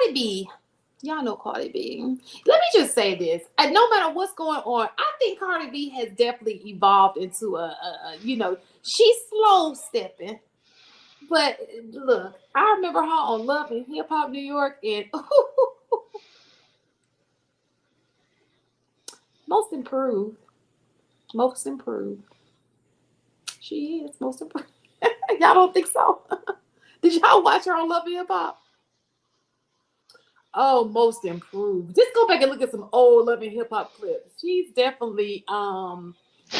Cardi B. Y'all know Cardi B. Let me just say this. No matter what's going on, I think Cardi B has definitely evolved into she's slow stepping. But look, I remember her on Love and Hip Hop New York, and most improved. Most improved. She is most improved. Y'all don't think so? Did y'all watch her on Love and Hip Hop? Oh, most improved. Just go back and look at some old Love and Hip Hop clips. She's definitely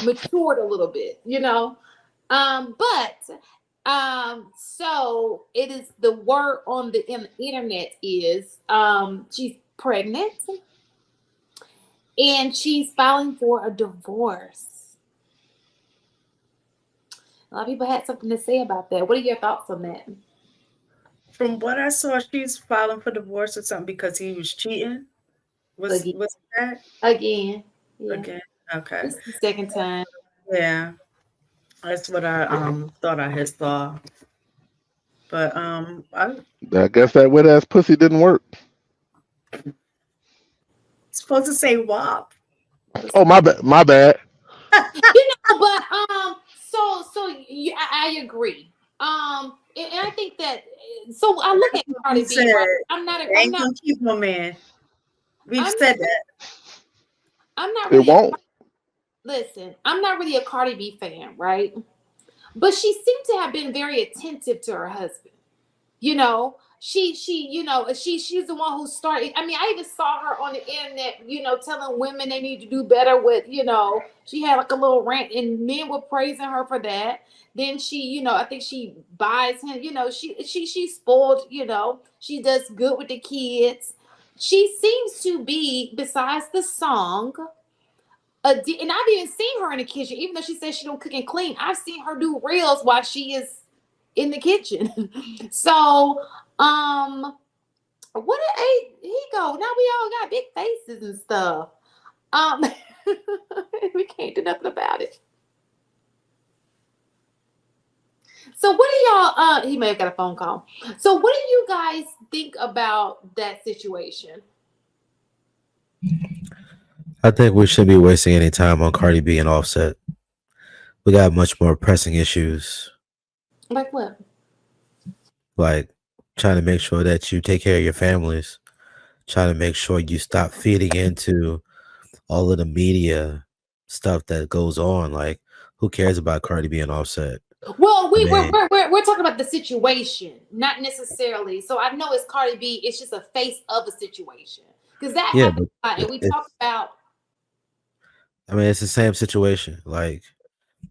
matured a little bit, so it is the word on the internet is she's pregnant and she's filing for a divorce. A lot of people had something to say about that. What are your thoughts on that? From what I saw, she's filing for divorce or something because he was cheating. Again, Was that again, yeah. again? Okay. This is the second time. Yeah, that's what I thought I had saw. But I guess that wet ass pussy didn't work. supposed to say WAP. Oh, my bad. My bad. But I agree. And I think that so I look at Cardi You B, said right? I'm not they ain't gonna keep no man. We've I'm said that. I'm not It really won't. listen, I'm not really a Cardi B fan, right? But she seemed to have been very attentive to her husband. She's the one who started. I mean, I even saw her on the internet, telling women they need to do better with, she had like a little rant and men were praising her for that. Then she, I think she buys him, she's spoiled, she does good with the kids. She seems to be, besides the song, and I've even seen her in the kitchen, even though she says she don't cook and clean. I've seen her do reels while she is in the kitchen. So, what did he go? Now we all got big faces and stuff. Um, we can't do nothing about it. So, what do y'all? He may have got a phone call. So, what do you guys think about that situation? I think we shouldn't be wasting any time on Cardi B and Offset. We got much more pressing issues, Like what? like trying to make sure that you take care of your families, trying to make sure you stop feeding into all of the media stuff that goes on. Like, who cares about Cardi B and Offset? Well, I we're, mean, we're, we're, we're talking about the situation, not necessarily. So I know it's Cardi B. It's just a face of a situation because that yeah, happens but a lot. And we talk it's, about I mean, it's the same situation. Like,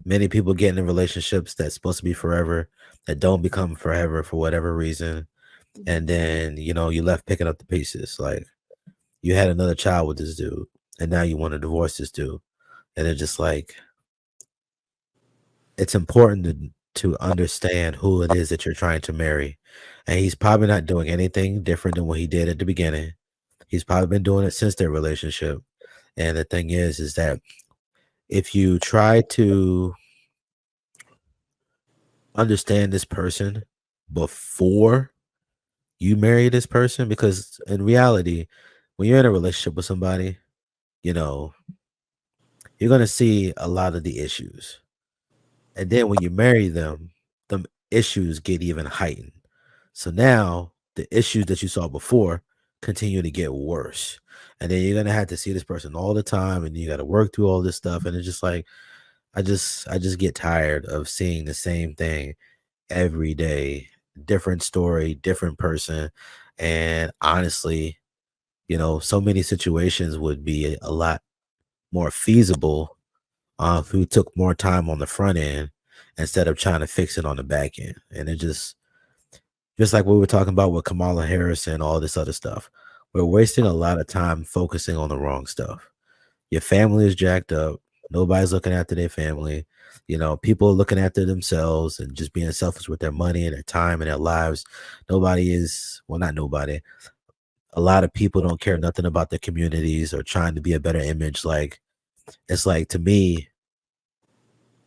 many people get in relationships that's supposed to be forever that don't become forever for whatever reason. And then, you left picking up the pieces. Like, you had another child with this dude, and now you want to divorce this dude. And it's just like, it's important to understand who it is that you're trying to marry. And he's probably not doing anything different than what he did at the beginning. He's probably been doing it since their relationship. And the thing is that if you try to understand this person before you marry this person, because in reality, when you're in a relationship with somebody, you know, you're going to see a lot of the issues. And then when you marry them, the issues get even heightened. So now the issues that you saw before continue to get worse. And then you're gonna have to see this person all the time and you gotta work through all this stuff. And it's just like I just get tired of seeing the same thing every day. Different story, different person. And honestly, so many situations would be a lot more feasible if we took more time on the front end instead of trying to fix it on the back end. And it just like we were talking about with Kamala Harris and all this other stuff, we're wasting a lot of time focusing on the wrong stuff. Your family is jacked up. Nobody's looking after their family. People are looking after themselves and just being selfish with their money and their time and their lives. Nobody is, well, not nobody. A lot of people don't care nothing about their communities or trying to be a better image. Like, it's like, to me,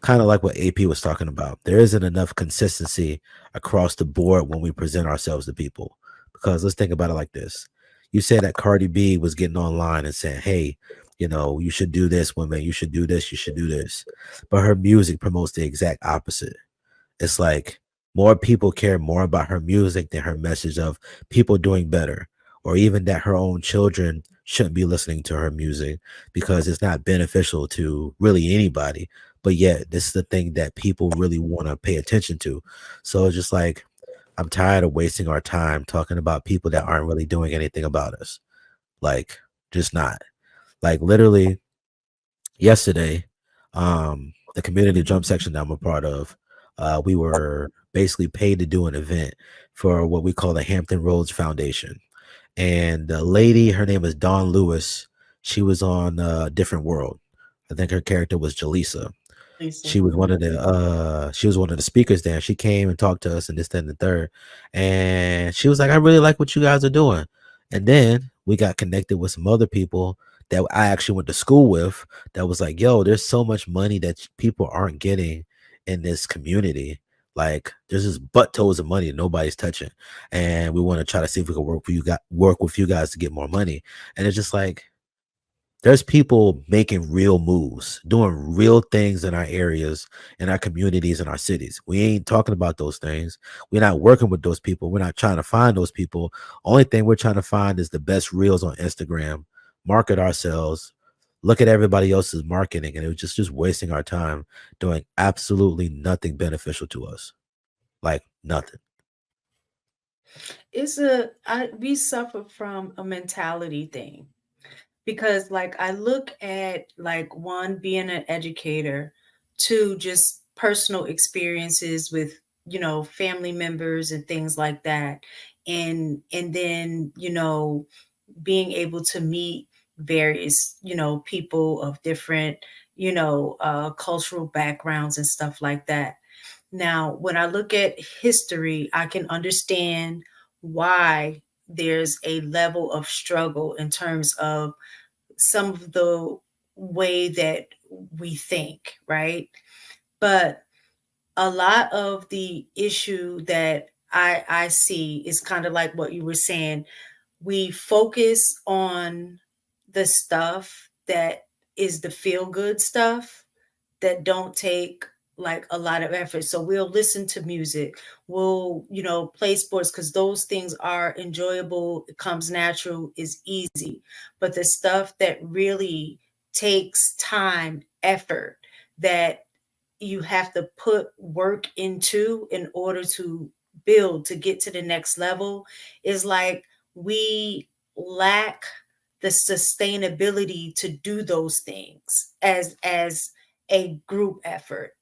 kind of like what AP was talking about. There isn't enough consistency across the board when we present ourselves to people because let's think about it like this. You said that Cardi B was getting online and saying, hey, you should do this, women, you should do this, you should do this. But her music promotes the exact opposite. It's like more people care more about her music than her message of people doing better, or even that her own children shouldn't be listening to her music because it's not beneficial to really anybody. But yet, this is the thing that people really want to pay attention to. So it's just like, I'm tired of wasting our time talking about people that aren't really doing anything about us. Like, just not. Like, literally, yesterday, the community drum section that I'm a part of, we were basically paid to do an event for what we call the Hampton Roads Foundation. And the lady, her name is Dawn Lewis. She was on Different World. I think her character was Jaleesa. Lisa. She was one of the speakers there. She came and talked to us and this, that, and the third. And she was like, I really like what you guys are doing. And then we got connected with some other people that I actually went to school with that was like, yo, there's so much money that people aren't getting in this community. Like there's just butt toes of money that nobody's touching. And we want to try to see if we can work with you guys to get more money. And it's just like, there's people making real moves, doing real things in our areas, in our communities, in our cities. We ain't talking about those things. We're not working with those people. We're not trying to find those people. Only thing we're trying to find is the best reels on Instagram, market ourselves, look at everybody else's marketing, and it was just wasting our time doing absolutely nothing beneficial to us. Like nothing. We suffer from a mentality thing, because like I look at like one, being an educator, two, just personal experiences with family members and things like that, and then being able to meet various people of different cultural backgrounds and stuff like that. Now when I look at history, I can understand why there's a level of struggle in terms of some of the way that we think, right? But a lot of the issue that I see is kind of like what you were saying. We focus on the stuff that is the feel good stuff that don't take like a lot of effort. So we'll listen to music, we'll play sports because those things are enjoyable, it comes natural, is easy. But the stuff that really takes time, effort, that you have to put work into in order to build to get to the next level, is like we lack the sustainability to do those things as a group effort.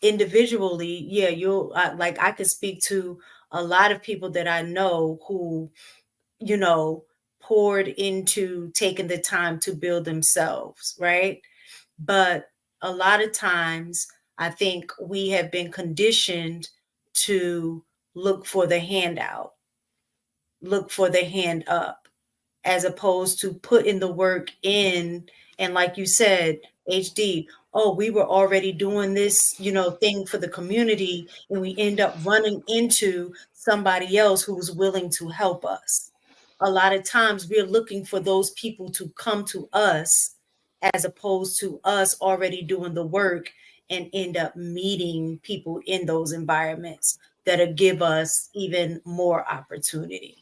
Individually, yeah, you'll like I could speak to a lot of people that I know who you know poured into taking the time to build themselves, right? But a lot of times I think we have been conditioned to look for the handout, look for the hand up, as opposed to putting the work in. And like you said, HD, oh, we were already doing this thing for the community, and we end up running into somebody else who's willing to help us. A lot of times we're looking for those people to come to us, as opposed to us already doing the work, and end up meeting people in those environments that'll give us even more opportunity.